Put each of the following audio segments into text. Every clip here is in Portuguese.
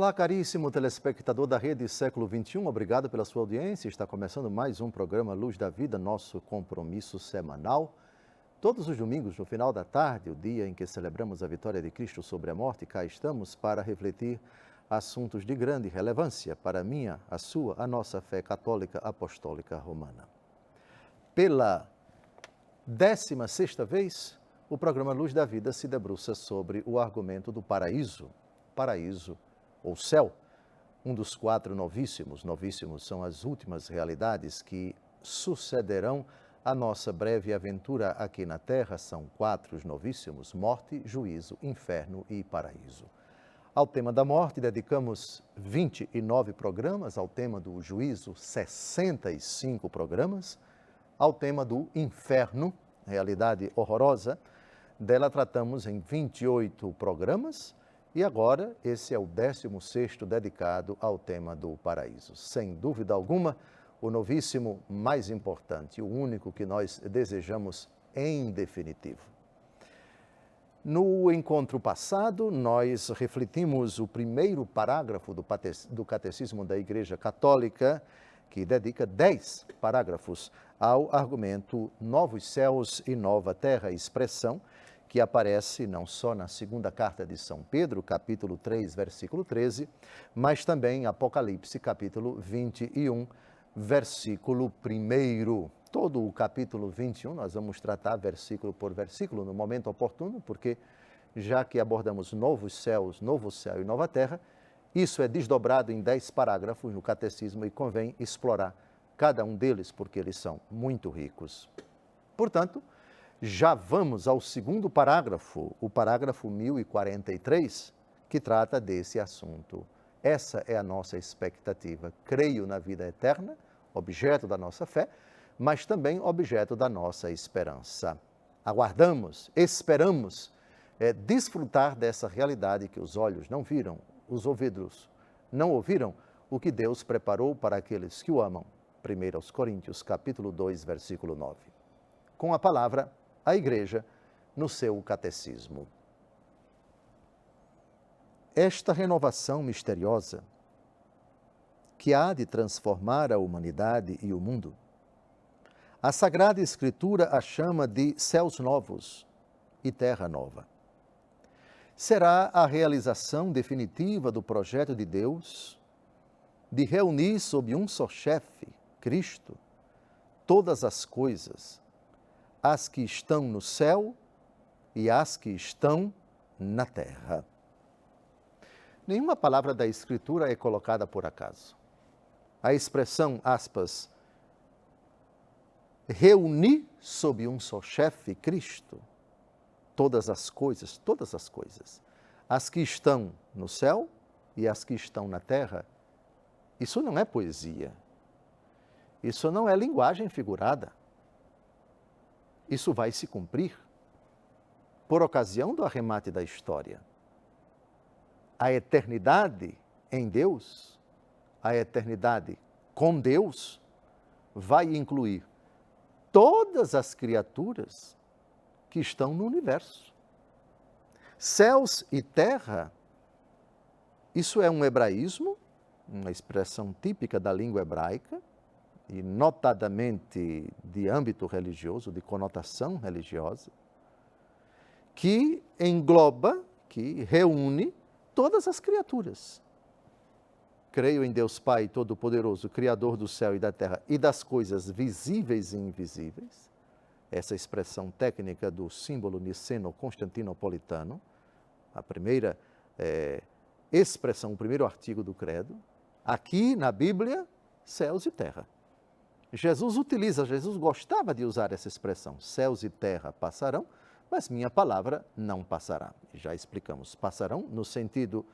Olá, caríssimo telespectador da Rede Século XXI, obrigado pela sua audiência. Está começando mais um programa Luz da Vida, nosso compromisso semanal. Todos os domingos, no final da tarde, o dia em que celebramos a vitória de Cristo sobre a morte, cá estamos para refletir assuntos de grande relevância para a minha, a sua, a nossa fé católica apostólica romana. Pela 16ª vez, o programa Luz da Vida se debruça sobre o argumento do paraíso. Paraíso ou céu, um dos 4 novíssimos. Novíssimos são as últimas realidades que sucederão a nossa breve aventura aqui na Terra. São 4 os novíssimos: morte, juízo, inferno e paraíso. Ao tema da morte dedicamos 29 programas, ao tema do juízo 65 programas, ao tema do inferno, realidade horrorosa, dela tratamos em 28 programas. E agora, esse é o 16º dedicado ao tema do paraíso. Sem dúvida alguma, o novíssimo mais importante, o único que nós desejamos em definitivo. No encontro passado, nós refletimos o primeiro parágrafo do Catecismo da Igreja Católica, que dedica 10 parágrafos ao argumento Novos Céus e Nova Terra, expressão que aparece não só na segunda carta de São Pedro, capítulo 3, versículo 13, mas também em Apocalipse, capítulo 21, versículo 1. Todo o capítulo 21 nós vamos tratar versículo por versículo no momento oportuno, porque já que abordamos novos céus, novo céu e nova terra, isso é desdobrado em 10 parágrafos no catecismo e convém explorar cada um deles, porque eles são muito ricos. Portanto, já vamos ao segundo parágrafo, o parágrafo 1043, que trata desse assunto. Essa é a nossa expectativa. Creio na vida eterna, objeto da nossa fé, mas também objeto da nossa esperança. Aguardamos, esperamos desfrutar dessa realidade que os olhos não viram, os ouvidos não ouviram, o que Deus preparou para aqueles que o amam. 1 Coríntios, capítulo 2, versículo 9. Com a palavra, a Igreja no seu catecismo. Esta renovação misteriosa, que há de transformar a humanidade e o mundo, a Sagrada Escritura a chama de céus novos e terra nova. Será a realização definitiva do projeto de Deus de reunir sob um só chefe, Cristo, todas as coisas, as que estão no céu e as que estão na terra. Nenhuma palavra da Escritura é colocada por acaso. A expressão, aspas, reunir sob um só chefe, Cristo, todas as coisas, as que estão no céu e as que estão na terra, isso não é poesia. Isso não é linguagem figurada. Isso vai se cumprir por ocasião do arremate da história. A eternidade em Deus, a eternidade com Deus, vai incluir todas as criaturas que estão no universo. Céus e terra, isso é um hebraísmo, uma expressão típica da língua hebraica, e notadamente de âmbito religioso, de conotação religiosa, que engloba, que reúne todas as criaturas. Creio em Deus Pai Todo-Poderoso, Criador do céu e da terra e das coisas visíveis e invisíveis. Essa expressão técnica do símbolo niceno-constantinopolitano, a primeira expressão, o primeiro artigo do credo. Aqui na Bíblia, céus e terra. Jesus gostava de usar essa expressão, céus e terra passarão, mas minha palavra não passará. Já explicamos, passarão no sentido,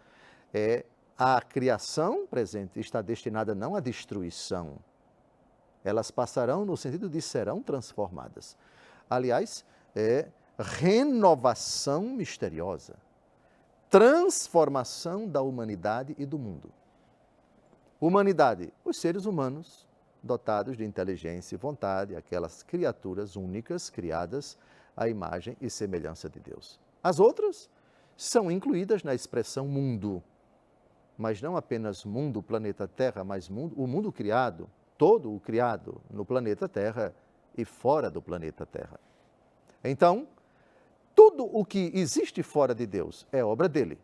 a criação presente está destinada não à destruição, elas passarão no sentido de serão transformadas. Aliás, renovação misteriosa, transformação da humanidade e do mundo. Humanidade, os seres humanos, dotados de inteligência e vontade, aquelas criaturas únicas criadas à imagem e semelhança de Deus. As outras são incluídas na expressão mundo. mas não apenas mundo, planeta Terra, mas o mundo criado, todo o criado no planeta Terra e fora do planeta Terra. Então, tudo o que existe fora de Deus é obra dele.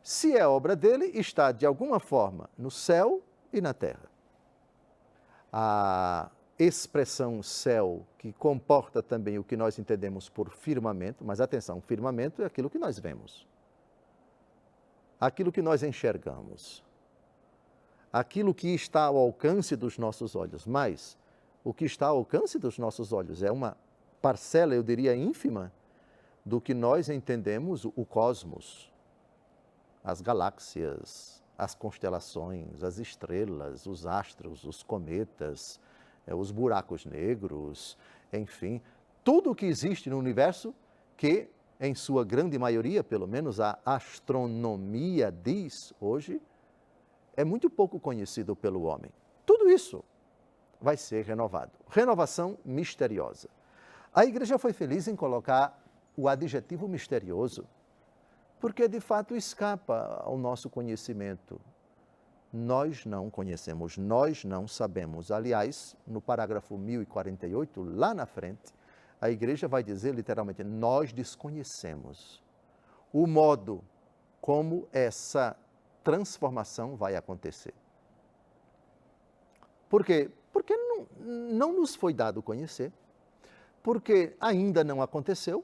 Se é obra dele, está de alguma forma no céu e na terra. A expressão céu, que comporta também o que nós entendemos por firmamento, mas atenção, firmamento é aquilo que nós vemos, aquilo que nós enxergamos, aquilo que está ao alcance dos nossos olhos, mas o que está ao alcance dos nossos olhos é uma parcela, eu diria, ínfima do que nós entendemos o cosmos, as galáxias, as constelações, as estrelas, os astros, os cometas, os buracos negros, enfim, tudo o que existe no universo que, em sua grande maioria, pelo menos a astronomia diz hoje, é muito pouco conhecido pelo homem. Tudo isso vai ser renovado. Renovação misteriosa. A igreja foi feliz em colocar o adjetivo misterioso, porque de fato escapa ao nosso conhecimento. Nós não conhecemos, nós não sabemos. Aliás, no parágrafo 1048, lá na frente, a igreja vai dizer literalmente, nós desconhecemos o modo como essa transformação vai acontecer. Por quê? Porque não nos foi dado conhecer, porque ainda não aconteceu,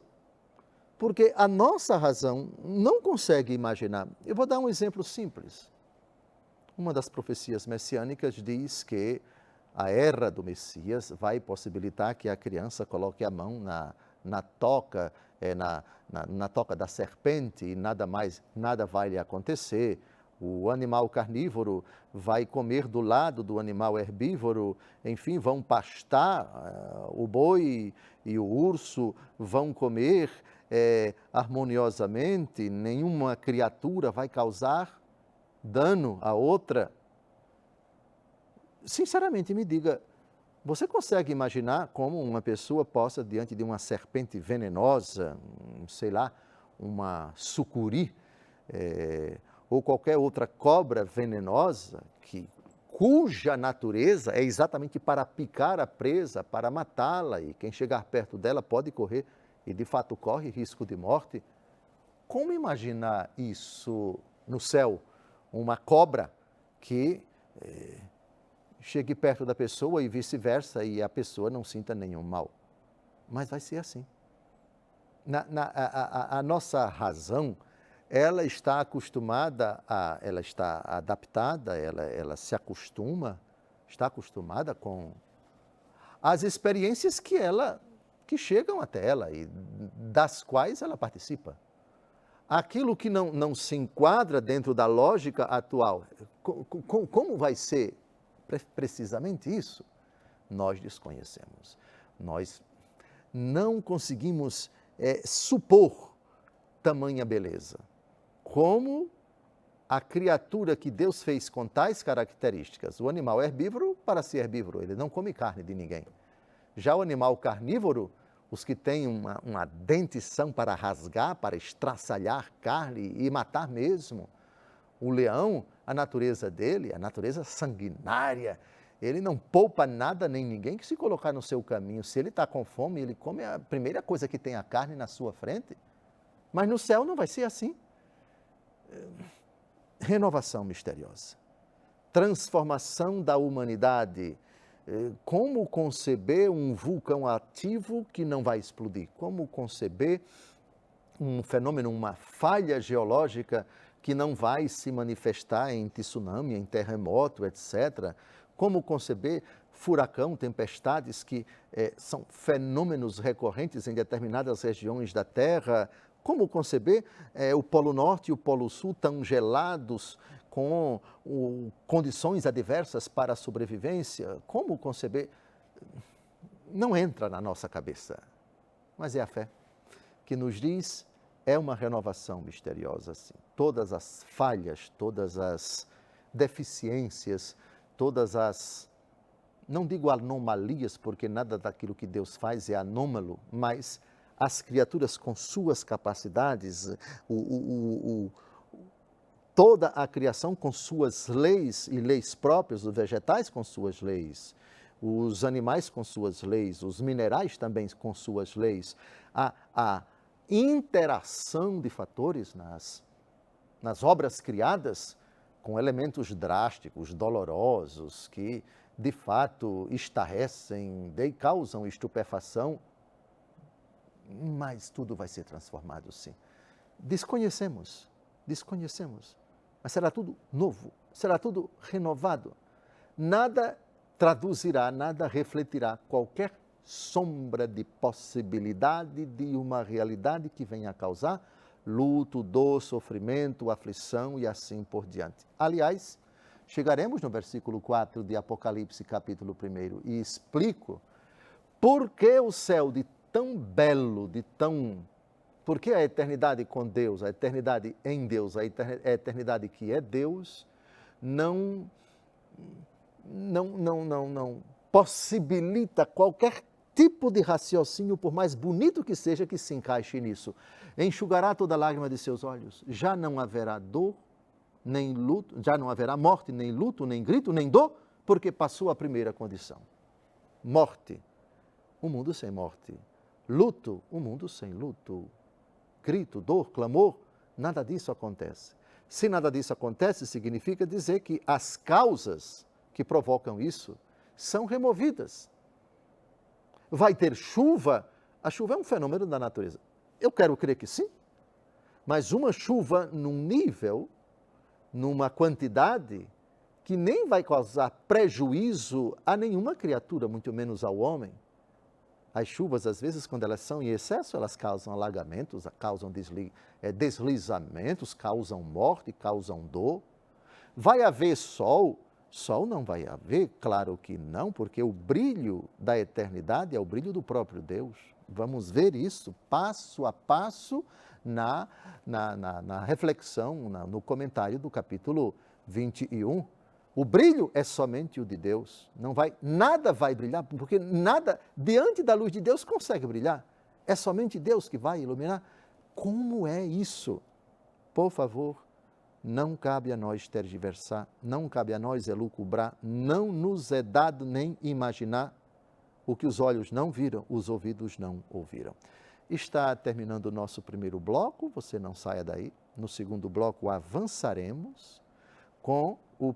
porque a nossa razão não consegue imaginar. Eu vou dar um exemplo simples. Uma das profecias messiânicas diz que a era do Messias vai possibilitar que a criança coloque a mão na toca, na toca da serpente e nada vai lhe acontecer. O animal carnívoro vai comer do lado do animal herbívoro, enfim, vão pastar, o boi e o urso vão comer harmoniosamente, nenhuma criatura vai causar dano a outra. Sinceramente, me diga, você consegue imaginar como uma pessoa possa, diante de uma serpente venenosa, sei lá, uma sucuri, ou qualquer outra cobra venenosa, cuja natureza é exatamente para picar a presa, para matá-la, e quem chegar perto dela pode correr, e de fato corre risco de morte? Como imaginar isso no céu? Uma cobra que chegue perto da pessoa e vice-versa, e a pessoa não sinta nenhum mal. Mas vai ser assim. A nossa razão, ela está acostumada, ela está adaptada, ela se acostuma, está acostumada com as experiências que chegam até ela e das quais ela participa. Aquilo que não se enquadra dentro da lógica atual, como vai ser precisamente isso? Nós desconhecemos. Nós não conseguimos supor tamanha beleza. Como a criatura que Deus fez com tais características, o animal herbívoro, para ser herbívoro, ele não come carne de ninguém. Já o animal carnívoro, os que têm uma dentição para rasgar, para estraçalhar carne e matar mesmo. O leão, a natureza dele, a natureza sanguinária, ele não poupa nada nem ninguém que se colocar no seu caminho. Se ele está com fome, ele come a primeira coisa que tem a carne na sua frente. Mas no céu não vai ser assim. Renovação misteriosa. Transformação da humanidade. Como conceber um vulcão ativo que não vai explodir? Como conceber um fenômeno, uma falha geológica que não vai se manifestar em tsunami, em terremoto, etc. Como conceber furacão, tempestades que são fenômenos recorrentes em determinadas regiões da Terra? Como conceber o Polo Norte e o Polo Sul tão gelados, com condições adversas para a sobrevivência? Como conceber? Não entra na nossa cabeça, mas é a fé que nos diz, é uma renovação misteriosa, sim. Todas as falhas, todas as deficiências, todas as, não digo anomalias, porque nada daquilo que Deus faz é anômalo, mas as criaturas com suas capacidades, toda a criação com suas leis e leis próprias, os vegetais com suas leis, os animais com suas leis, os minerais também com suas leis, a interação de fatores nas obras criadas com elementos drásticos, dolorosos, que de fato estarrecem e causam estupefação, mas tudo vai ser transformado sim. Desconhecemos, mas será tudo novo, será tudo renovado. Nada traduzirá, nada refletirá qualquer sombra de possibilidade de uma realidade que venha a causar luto, dor, sofrimento, aflição e assim por diante. Aliás, chegaremos no versículo 4 de Apocalipse, capítulo 1, e explico por que o céu de tão belo, por que a eternidade com Deus, a eternidade em Deus, a eternidade que é Deus, não possibilita qualquer tipo de raciocínio, por mais bonito que seja, que se encaixe nisso. Enxugará toda lágrima de seus olhos, já não haverá dor, nem luto, já não haverá morte, nem luto, nem grito, nem dor, porque passou a primeira condição. Morte, um mundo sem morte. Luto, um mundo sem luto. Grito, dor, clamor, nada disso acontece. Se nada disso acontece, significa dizer que as causas que provocam isso são removidas. Vai ter chuva? A chuva é um fenômeno da natureza. Eu quero crer que sim, mas uma chuva num nível, numa quantidade, que nem vai causar prejuízo a nenhuma criatura, muito menos ao homem. As chuvas, às vezes, quando elas são em excesso, elas causam alagamentos, causam deslizamentos, causam morte, causam dor. Vai haver sol? Sol não vai haver? Claro que não, porque o brilho da eternidade é o brilho do próprio Deus. Vamos ver isso passo a passo na reflexão, no comentário do capítulo 21. O brilho é somente o de Deus. Nada vai brilhar, porque nada diante da luz de Deus consegue brilhar. É somente Deus que vai iluminar. Como é isso? Por favor, não cabe a nós tergiversar, não cabe a nós elucubrar, não nos é dado nem imaginar o que os olhos não viram, os ouvidos não ouviram. Está terminando o nosso primeiro bloco, você não saia daí. No segundo bloco avançaremos com o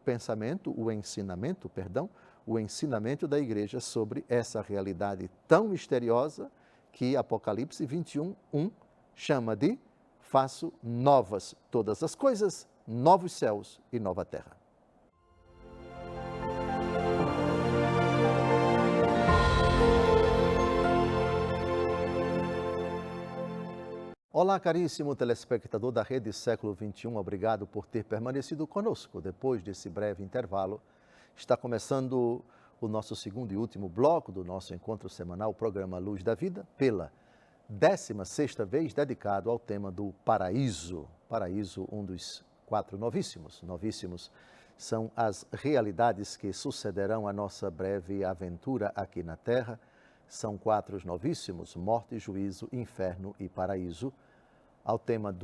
ensinamento da igreja sobre essa realidade tão misteriosa que Apocalipse 21:1 chama de faço novas todas as coisas, novos céus e nova terra. Olá, caríssimo telespectador da Rede Século 21, obrigado por ter permanecido conosco. Depois desse breve intervalo, está começando o nosso segundo e último bloco do nosso encontro semanal, o programa Luz da Vida, pela 16ª vez dedicado ao tema do paraíso. Paraíso, um dos 4 novíssimos. Novíssimos são as realidades que sucederão à nossa breve aventura aqui na Terra. São 4 novíssimos: morte, juízo, inferno e paraíso. Ao tema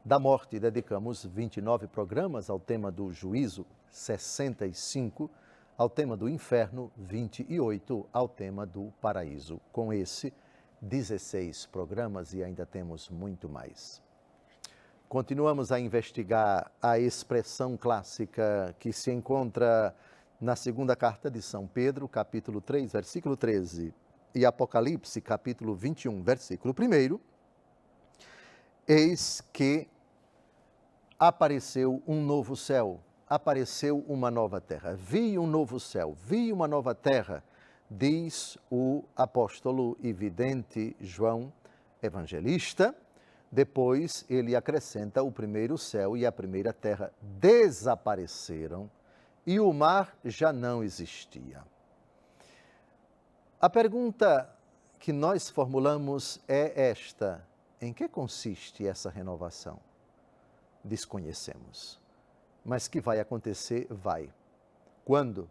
da morte dedicamos 29 programas, ao tema do juízo 65, ao tema do inferno 28, ao tema do paraíso. Com esse, 16 programas e ainda temos muito mais. Continuamos a investigar a expressão clássica que se encontra na segunda carta de São Pedro, capítulo 3, versículo 13, e Apocalipse, capítulo 21, versículo 1, eis que apareceu um novo céu, apareceu uma nova terra. Vi um novo céu, vi uma nova terra, diz o apóstolo e vidente João Evangelista. Depois ele acrescenta: o primeiro céu e a primeira terra desapareceram e o mar já não existia. A pergunta que nós formulamos é esta: em que consiste essa renovação? Desconhecemos. Mas que vai acontecer, vai. Quando?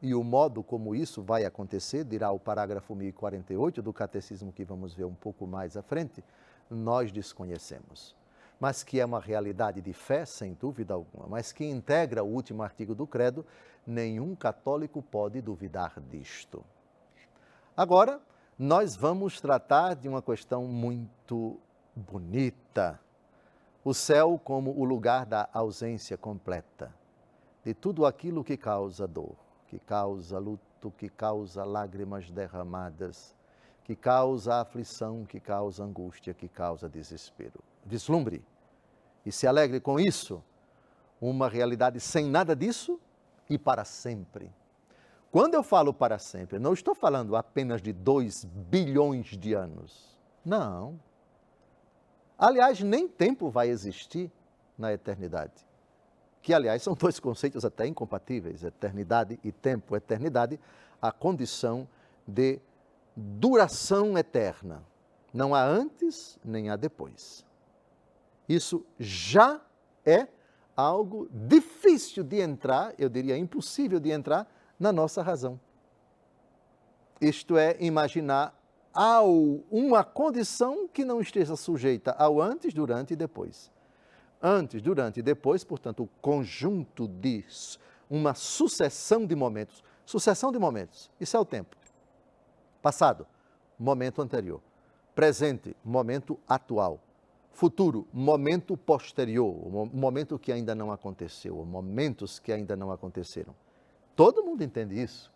E o modo como isso vai acontecer, dirá o parágrafo 1048 do Catecismo, que vamos ver um pouco mais à frente, nós desconhecemos. mas que é uma realidade de fé, sem dúvida alguma, mas que integra o último artigo do credo, nenhum católico pode duvidar disto. Agora, nós vamos tratar de uma questão muito bonita. O céu como o lugar da ausência completa de tudo aquilo que causa dor, que causa luto, que causa lágrimas derramadas, que causa aflição, que causa angústia, que causa desespero. Vislumbre e se alegre com isso, uma realidade sem nada disso e para sempre. Quando eu falo para sempre, não estou falando apenas de 2 bilhões de anos. Não. Aliás, nem tempo vai existir na eternidade. Que, aliás, são dois conceitos até incompatíveis, eternidade e tempo. Eternidade, a condição de duração eterna. Não há antes, nem há depois. Isso já é algo difícil de entrar, eu diria impossível de entrar, na nossa razão. Isto é, imaginar uma condição que não esteja sujeita ao antes, durante e depois. Antes, durante e depois, portanto, o conjunto de uma sucessão de momentos. Sucessão de momentos, isso é o tempo. Passado, momento anterior. Presente, momento atual. Futuro, momento posterior, momento que ainda não aconteceu, momentos que ainda não aconteceram. Todo mundo entende isso,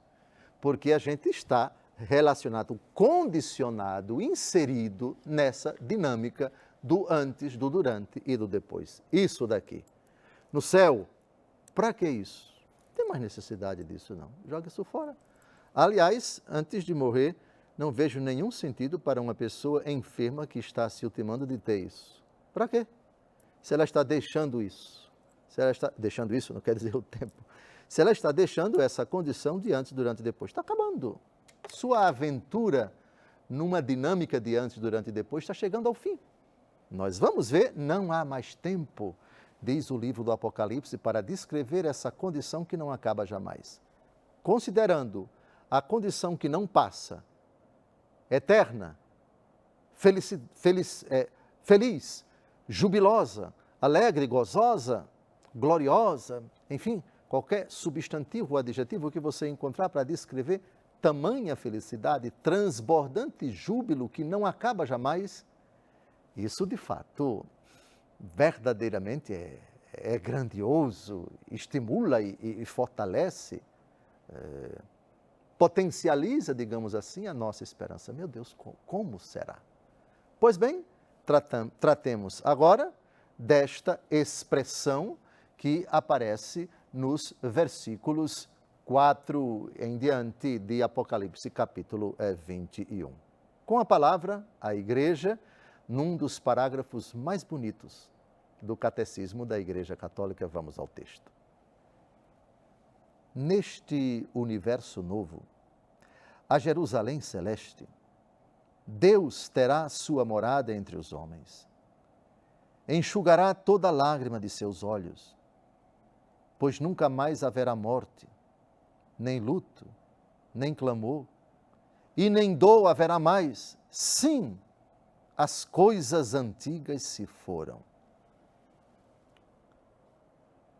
porque a gente está relacionado, condicionado, inserido nessa dinâmica do antes, do durante e do depois. Isso daqui. No céu, para que isso? Não tem mais necessidade disso, não. Joga isso fora. Aliás, antes de morrer, não vejo nenhum sentido para uma pessoa enferma que está se ultimando de ter isso. Para quê? Se ela está deixando isso. Se ela está deixando isso, não quer dizer o tempo. Se ela está deixando essa condição de antes, durante e depois, está acabando. Sua aventura numa dinâmica de antes, durante e depois está chegando ao fim. Nós vamos ver, não há mais tempo, diz o livro do Apocalipse, para descrever essa condição que não acaba jamais. Considerando a condição que não passa, eterna, feliz, jubilosa, alegre, gozosa, gloriosa, enfim, qualquer substantivo ou adjetivo que você encontrar para descrever tamanha felicidade, transbordante júbilo que não acaba jamais, isso de fato, verdadeiramente é grandioso, estimula e fortalece, potencializa, digamos assim, a nossa esperança. Meu Deus, como será? Pois bem, tratemos agora desta expressão que aparece nos versículos 4 em diante de Apocalipse, capítulo 21. Com a palavra, a igreja, num dos parágrafos mais bonitos do Catecismo da Igreja Católica, vamos ao texto. Neste universo novo, a Jerusalém celeste, Deus terá sua morada entre os homens. Enxugará toda lágrima de seus olhos, pois nunca mais haverá morte, nem luto, nem clamor, e nem dor haverá mais. Sim, as coisas antigas se foram.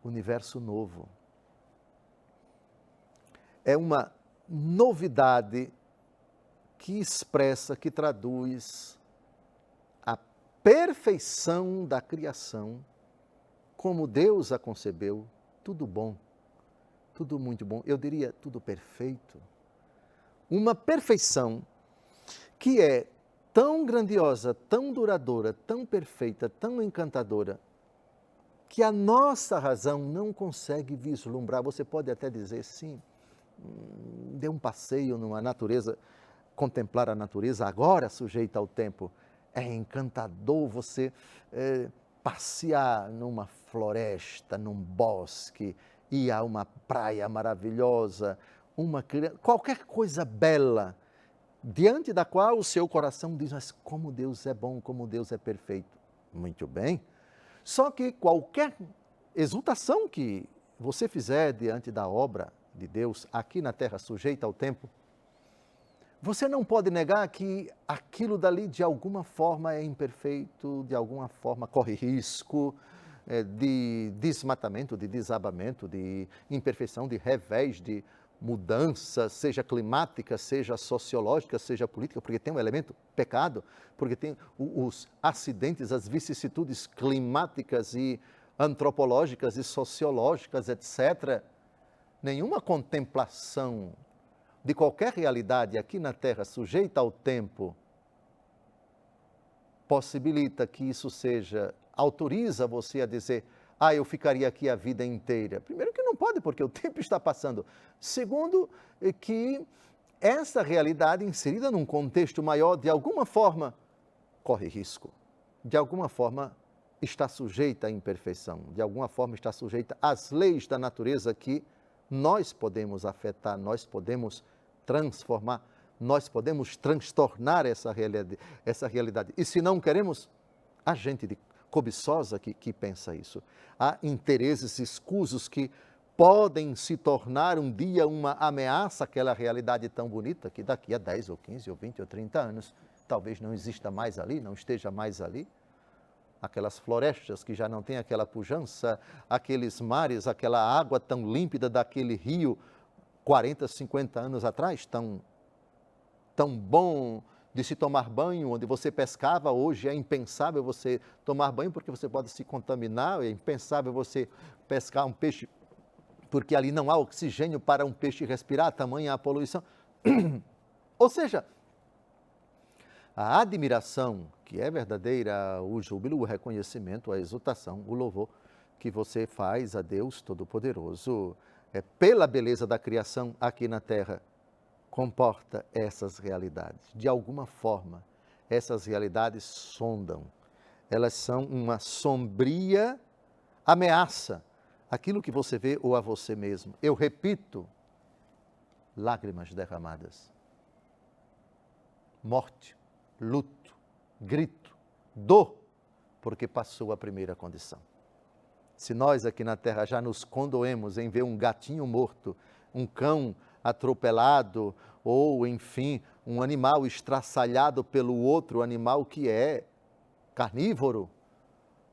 Universo novo. É uma novidade que expressa, que traduz a perfeição da criação, como Deus a concebeu, tudo bom, tudo muito bom, eu diria tudo perfeito. Uma perfeição que é tão grandiosa, tão duradoura, tão perfeita, tão encantadora, que a nossa razão não consegue vislumbrar. Você pode até dizer, sim, dê um passeio numa natureza, contemplar a natureza agora sujeita ao tempo. É encantador você passear numa floresta, num bosque, ir a uma praia maravilhosa, qualquer coisa bela, diante da qual o seu coração diz, mas como Deus é bom, como Deus é perfeito. Muito bem. Só que qualquer exultação que você fizer diante da obra de Deus aqui na terra, sujeita ao tempo, Você não pode negar que aquilo dali de alguma forma é imperfeito, de alguma forma corre risco de desmatamento, de desabamento, de imperfeição, de revés, de mudança, seja climática, seja sociológica, seja política, porque tem um elemento pecado, porque tem os acidentes, as vicissitudes climáticas e antropológicas e sociológicas, etc. Nenhuma contemplação de qualquer realidade aqui na Terra sujeita ao tempo possibilita que isso seja, autoriza você a dizer, eu ficaria aqui a vida inteira. Primeiro que não pode, porque o tempo está passando. Segundo, que essa realidade inserida num contexto maior, de alguma forma, corre risco. De alguma forma, está sujeita à imperfeição. De alguma forma, está sujeita às leis da natureza que nós podemos afetar, nós podemos transformar, nós podemos transtornar essa realidade. E se não queremos, há gente cobiçosa que pensa isso. Há interesses escusos que podem se tornar um dia uma ameaça àquela realidade tão bonita que daqui a 10 ou 15 ou 20 ou 30 anos talvez não exista mais ali, não esteja mais ali. Aquelas florestas que já não têm aquela pujança, aqueles mares, aquela água tão límpida daquele rio 40, 50 anos atrás, tão bom de se tomar banho, onde você pescava, hoje é impensável você tomar banho porque você pode se contaminar, é impensável você pescar um peixe porque ali não há oxigênio para um peixe respirar, tamanha a poluição. Ou seja, a admiração, que é verdadeira, o júbilo, o reconhecimento, a exultação, o louvor que você faz a Deus Todo-Poderoso, pela beleza da criação aqui na Terra, comporta essas realidades. De alguma forma, essas realidades sondam. Elas são uma sombria ameaça àquilo que você vê ou a você mesmo. Eu repito, lágrimas derramadas. Morte, luto, grito, dor, porque passou a primeira condição. Se nós aqui na Terra já nos condoemos em ver um gatinho morto, um cão atropelado, ou, enfim, um animal estraçalhado pelo outro animal que é carnívoro.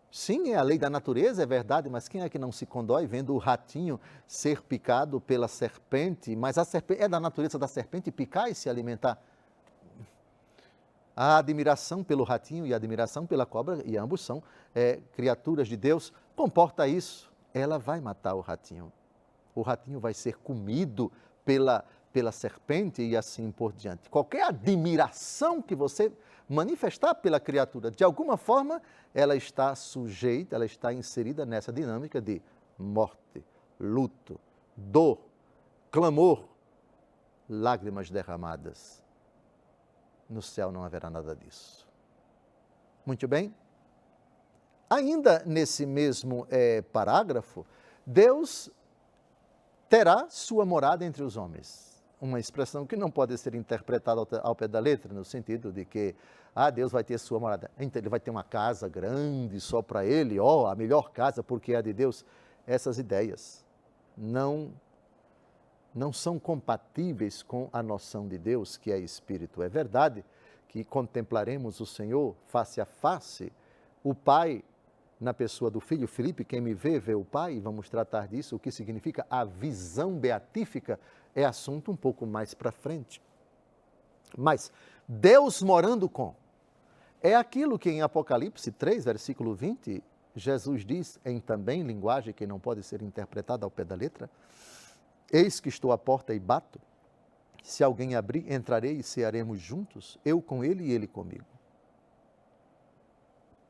Sim, é a lei da natureza, é verdade, mas quem é que não se condói vendo o ratinho ser picado pela serpente? Mas a serpente, é da natureza da serpente picar e se alimentar. A admiração pelo ratinho e a admiração pela cobra, e ambos são criaturas de Deus, comporta isso. Ela vai matar o ratinho. O ratinho vai ser comido pela serpente e assim por diante. Qualquer admiração que você manifestar pela criatura, de alguma forma, ela está sujeita, ela está inserida nessa dinâmica de morte, luto, dor, clamor, lágrimas derramadas. No céu não haverá nada disso. Muito bem? Ainda nesse mesmo parágrafo, Deus terá sua morada entre os homens. Uma expressão que não pode ser interpretada ao pé da letra, no sentido de que, Deus vai ter sua morada. Então, ele vai ter uma casa grande só para ele, a melhor casa porque é a de Deus. Essas ideias não são compatíveis com a noção de Deus, que é Espírito. É verdade que contemplaremos o Senhor face a face, o Pai na pessoa do Filho. Filipe, quem me vê, vê o Pai, e vamos tratar disso. O que significa a visão beatífica é assunto um pouco mais para frente. Mas Deus morando com, é aquilo que em Apocalipse 3, versículo 20, Jesus diz, em também linguagem que não pode ser interpretada ao pé da letra, eis que estou à porta e bato, se alguém abrir, entrarei e cearemos juntos, eu com ele e ele comigo.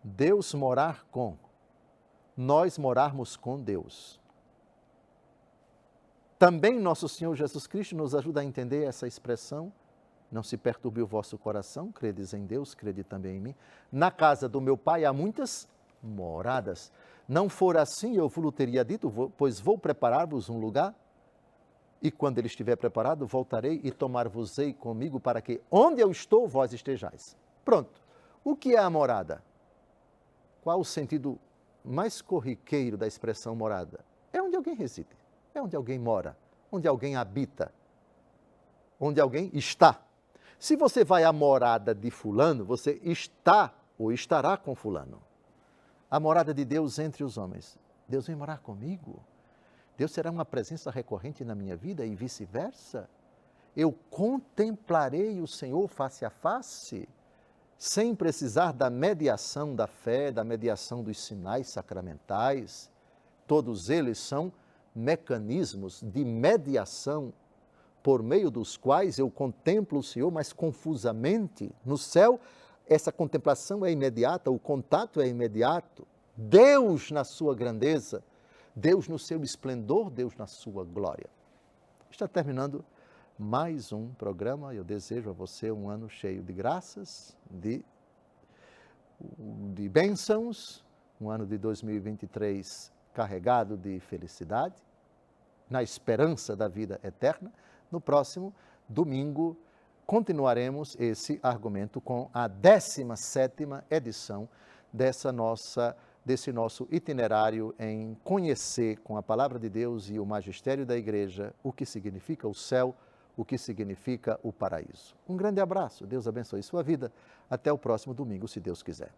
Deus morar com, nós morarmos com Deus. Também nosso Senhor Jesus Cristo nos ajuda a entender essa expressão, não se perturbe o vosso coração, credes em Deus, crede também em mim. Na casa do meu Pai há muitas moradas. Não for assim, eu vos teria dito, pois vou preparar-vos um lugar, e quando ele estiver preparado, voltarei e tomar-vos-ei comigo, para que onde eu estou, vós estejais. Pronto. O que é a morada? Qual o sentido mais corriqueiro da expressão morada? É onde alguém reside, é onde alguém mora, onde alguém habita, onde alguém está. Se você vai à morada de fulano, você está ou estará com fulano. A morada de Deus entre os homens. Deus vem morar comigo. Deus será uma presença recorrente na minha vida e vice-versa. Eu contemplarei o Senhor face a face, sem precisar da mediação da fé, da mediação dos sinais sacramentais. Todos eles são mecanismos de mediação por meio dos quais eu contemplo o Senhor, mas confusamente. No céu, essa contemplação é imediata, o contato é imediato. Deus na sua grandeza, Deus no seu esplendor, Deus na sua glória. Está terminando mais um programa. Eu desejo a você um ano cheio de graças, de bênçãos, um ano de 2023 carregado de felicidade, na esperança da vida eterna. No próximo domingo, continuaremos esse argumento com a 17ª edição desse nosso itinerário em conhecer com a Palavra de Deus e o magistério da Igreja o que significa o céu, o que significa o paraíso. Um grande abraço, Deus abençoe sua vida. Até o próximo domingo, se Deus quiser.